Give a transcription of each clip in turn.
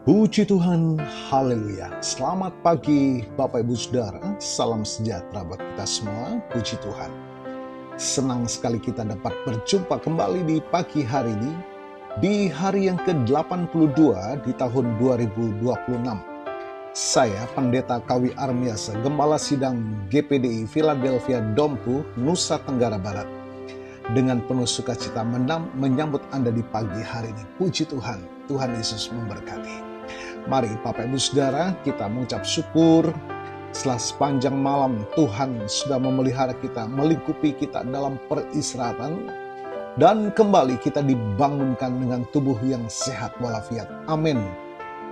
Puji Tuhan, haleluya. Selamat pagi Bapak Ibu Saudara, salam sejahtera buat kita semua, puji Tuhan. Senang sekali kita dapat berjumpa kembali di pagi hari ini, di hari yang ke-82 di tahun 2026. Saya Pendeta Kawi Armiasa, Gembala Sidang GPDI Philadelphia Dompu, Nusa Tenggara Barat. Dengan penuh sukacita menyambut Anda di pagi hari ini. Puji Tuhan, Tuhan Yesus memberkati. Mari Bapak Ibu Saudara, kita mengucap syukur setelah sepanjang malam Tuhan sudah memelihara kita, melingkupi kita dalam peristirahatan, dan kembali kita dibangunkan dengan tubuh yang sehat walafiat. Amin.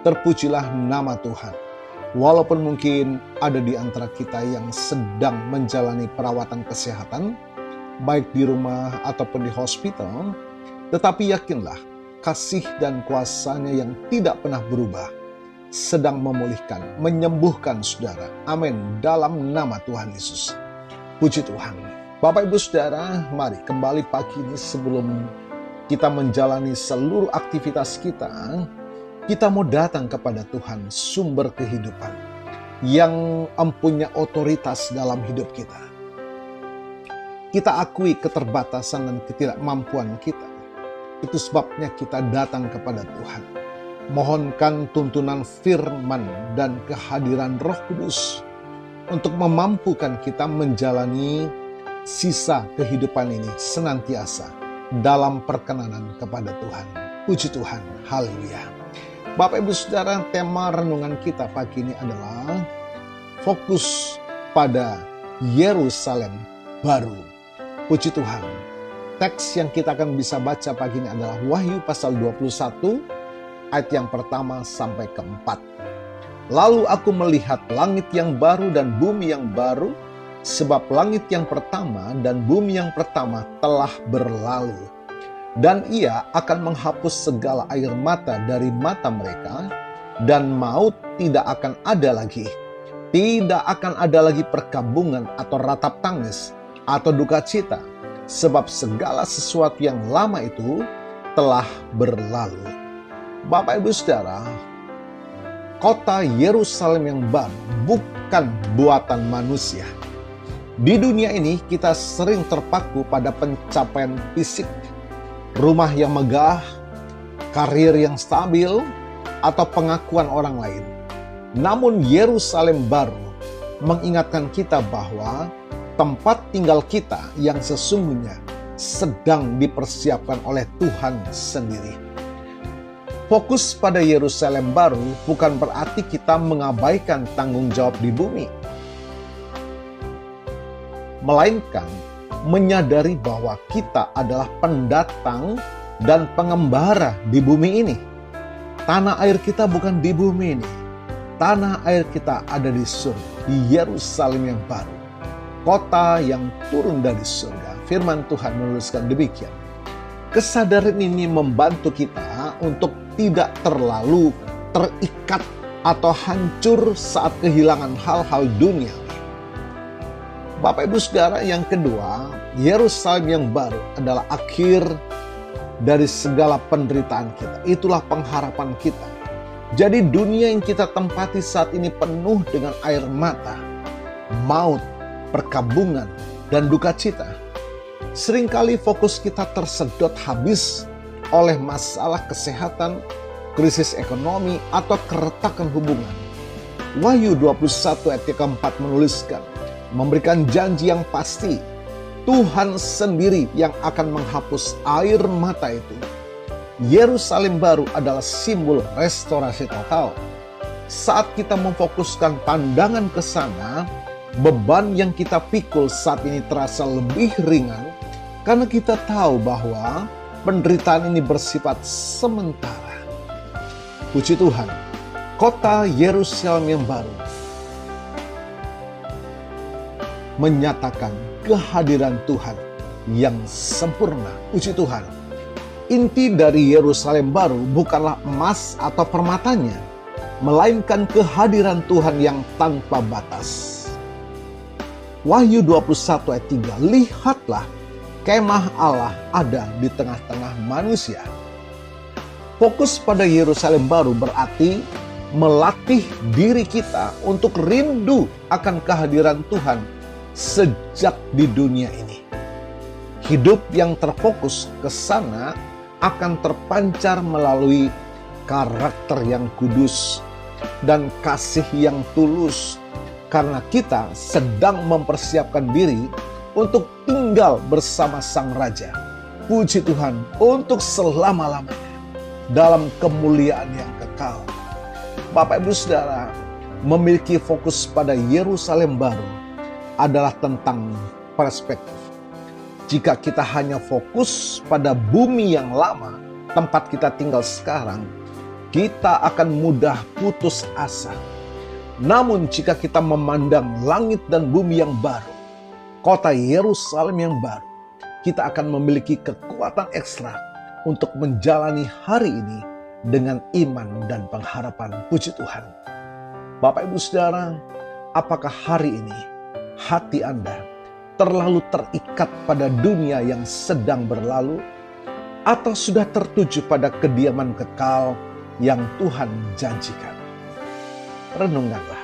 Terpujilah nama Tuhan. Walaupun mungkin ada di antara kita yang sedang menjalani perawatan kesehatan, baik di rumah ataupun di hospital, tetapi yakinlah kasih dan kuasa-Nya yang tidak pernah berubah sedang memulihkan, menyembuhkan saudara. Amin. Dalam nama Tuhan Yesus. Puji Tuhan. Bapak Ibu Saudara, mari kembali pagi ini sebelum kita menjalani seluruh aktivitas kita mau datang kepada Tuhan, sumber kehidupan, yang mempunyai otoritas dalam hidup kita. Kita akui keterbatasan dan ketidakmampuan kita. Itu sebabnya kita datang kepada Tuhan. Mohonkan tuntunan firman dan kehadiran Roh Kudus untuk memampukan kita menjalani sisa kehidupan ini senantiasa dalam perkenanan kepada Tuhan. Puji Tuhan, haleluya. Bapak Ibu Saudara, tema renungan kita pagi ini adalah fokus pada Yerusalem baru. Puji Tuhan. Teks yang kita akan bisa baca pagi ini adalah Wahyu pasal 21 ayat yang pertama sampai keempat. Lalu aku melihat langit yang baru dan bumi yang baru, sebab langit yang pertama dan bumi yang pertama telah berlalu. Dan Ia akan menghapus segala air mata dari mata mereka, dan maut tidak akan ada lagi. Tidak akan ada lagi perkabungan atau ratap tangis atau duka cita, sebab segala sesuatu yang lama itu telah berlalu. Bapak Ibu Saudara, kota Yerusalem yang baru bukan buatan manusia. Di dunia ini kita sering terpaku pada pencapaian fisik, rumah yang megah, karir yang stabil, atau pengakuan orang lain. Namun Yerusalem baru mengingatkan kita bahwa tempat tinggal kita yang sesungguhnya sedang dipersiapkan oleh Tuhan sendiri. Fokus pada Yerusalem baru bukan berarti kita mengabaikan tanggung jawab di bumi, melainkan menyadari bahwa kita adalah pendatang dan pengembara di bumi ini. Tanah air kita bukan di bumi ini. Tanah air kita ada di surga, di Yerusalem yang baru, kota yang turun dari surga. Firman Tuhan menuliskan demikian. Kesadaran ini membantu kita untuk tidak terlalu terikat atau hancur saat kehilangan hal-hal duniawi. Bapak Ibu Saudara, yang kedua, Yerusalem yang baru adalah akhir dari segala penderitaan kita. Itulah pengharapan kita. Jadi dunia yang kita tempati saat ini penuh dengan air mata, maut, perkabungan, dan duka cita. Seringkali fokus kita tersedot habis oleh masalah kesehatan, krisis ekonomi, atau keretakan hubungan. Wahyu 21 ayat keempat menuliskan, memberikan janji yang pasti, Tuhan sendiri yang akan menghapus air mata itu. Yerusalem baru adalah simbol restorasi total. Saat kita memfokuskan pandangan ke sana, beban yang kita pikul saat ini terasa lebih ringan, karena kita tahu bahwa penderitaan ini bersifat sementara. Puji Tuhan, kota Yerusalem yang baru menyatakan kehadiran Tuhan yang sempurna. Puji Tuhan. Inti dari Yerusalem baru bukanlah emas atau permatanya, melainkan kehadiran Tuhan yang tanpa batas. Wahyu 21 ayat 3, lihatlah, kemah Allah ada di tengah-tengah manusia. Fokus pada Yerusalem baru berarti melatih diri kita untuk rindu akan kehadiran Tuhan sejak di dunia ini. Hidup yang terfokus ke sana akan terpancar melalui karakter yang kudus dan kasih yang tulus, karena kita sedang mempersiapkan diri untuk tinggal bersama Sang Raja. Puji Tuhan, untuk selama-lamanya dalam kemuliaan yang kekal. Bapak Ibu Saudara, memiliki fokus pada Yerusalem baru adalah tentang perspektif. Jika kita hanya fokus pada bumi yang lama, tempat kita tinggal sekarang, kita akan mudah putus asa. Namun jika kita memandang langit dan bumi yang baru, kota Yerusalem yang baru, kita akan memiliki kekuatan ekstra untuk menjalani hari ini dengan iman dan pengharapan. Puji Tuhan. Bapak Ibu Saudara, apakah hari ini hati Anda terlalu terikat pada dunia yang sedang berlalu, atau sudah tertuju pada kediaman kekal yang Tuhan janjikan? Renungkanlah.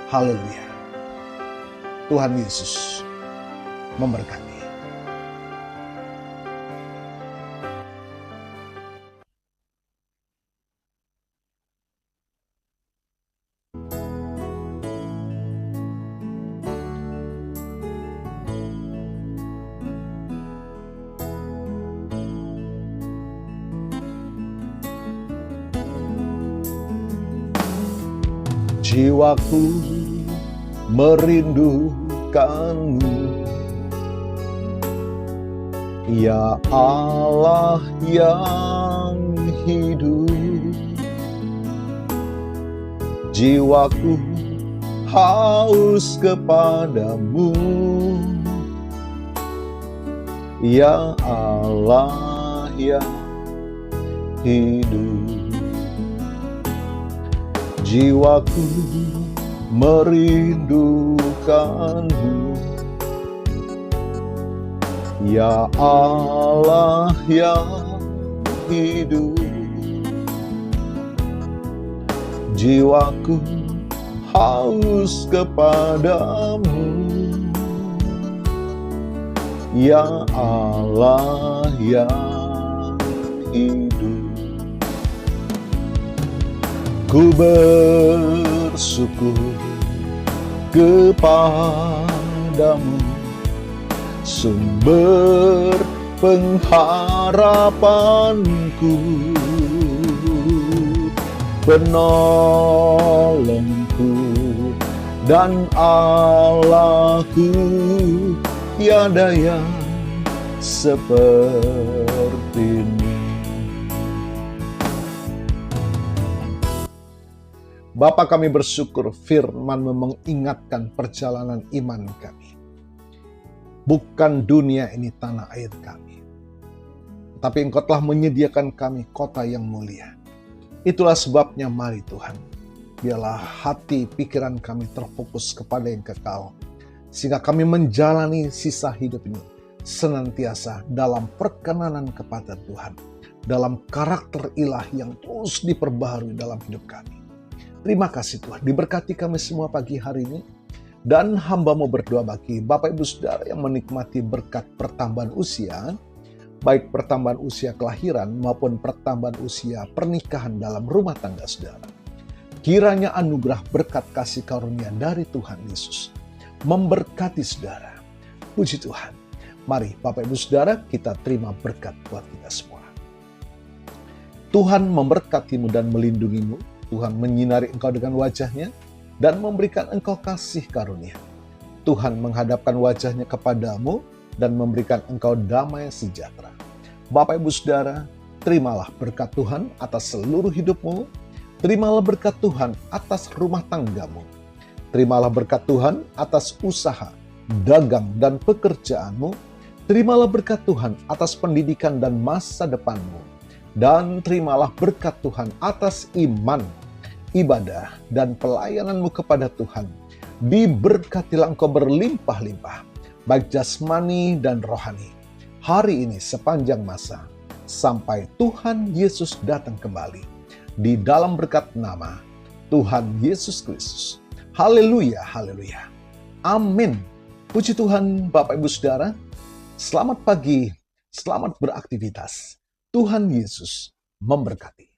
Haleluya. Tuhan Yesus memberkati. Jiwaku merindukanmu, ya Allah yang hidup. Jiwaku haus kepadamu, ya Allah yang hidup. Jiwaku merindukanmu, ya Allah yang hidup. Jiwaku haus kepadamu, ya Allah yang hidup. Ku bersyukur kepadamu, sumber pengharapanku, penolongku dan Allahku, tiada yang sepertimu. Bapa, kami bersyukur firman-Mu mengingatkan perjalanan iman kami. Bukan dunia ini tanah air kami, tapi Engkau telah menyediakan kami kota yang mulia. Itulah sebabnya mari Tuhan, biarlah hati pikiran kami terfokus kepada yang kekal, sehingga kami menjalani sisa hidup ini senantiasa dalam perkenanan kepada Tuhan, dalam karakter ilahi yang terus diperbaharui dalam hidup kami. Terima kasih Tuhan, diberkati kami semua pagi hari ini. Dan hamba-Mu berdoa bagi Bapak Ibu Saudara yang menikmati berkat pertambahan usia, baik pertambahan usia kelahiran maupun pertambahan usia pernikahan dalam rumah tangga saudara. Kiranya anugerah berkat kasih karunia dari Tuhan Yesus memberkati saudara. Puji Tuhan. Mari Bapak Ibu Saudara, kita terima berkat buat kita semua. Tuhan memberkatimu dan melindungimu. Tuhan menyinari engkau dengan wajah-Nya dan memberikan engkau kasih karunia. Tuhan menghadapkan wajah-Nya kepadamu dan memberikan engkau damai sejahtera. Bapak Ibu Saudara, terimalah berkat Tuhan atas seluruh hidupmu. Terimalah berkat Tuhan atas rumah tanggamu. Terimalah berkat Tuhan atas usaha, dagang, dan pekerjaanmu. Terimalah berkat Tuhan atas pendidikan dan masa depanmu. Dan terimalah berkat Tuhan atas iman, ibadah, dan pelayananmu kepada Tuhan. Diberkatilah engkau berlimpah-limpah, baik jasmani dan rohani, hari ini sepanjang masa, sampai Tuhan Yesus datang kembali. Di dalam berkat nama Tuhan Yesus Kristus. Haleluya, haleluya. Amin. Puji Tuhan Bapak Ibu Saudara. Selamat pagi, selamat beraktivitas. Tuhan Yesus memberkati.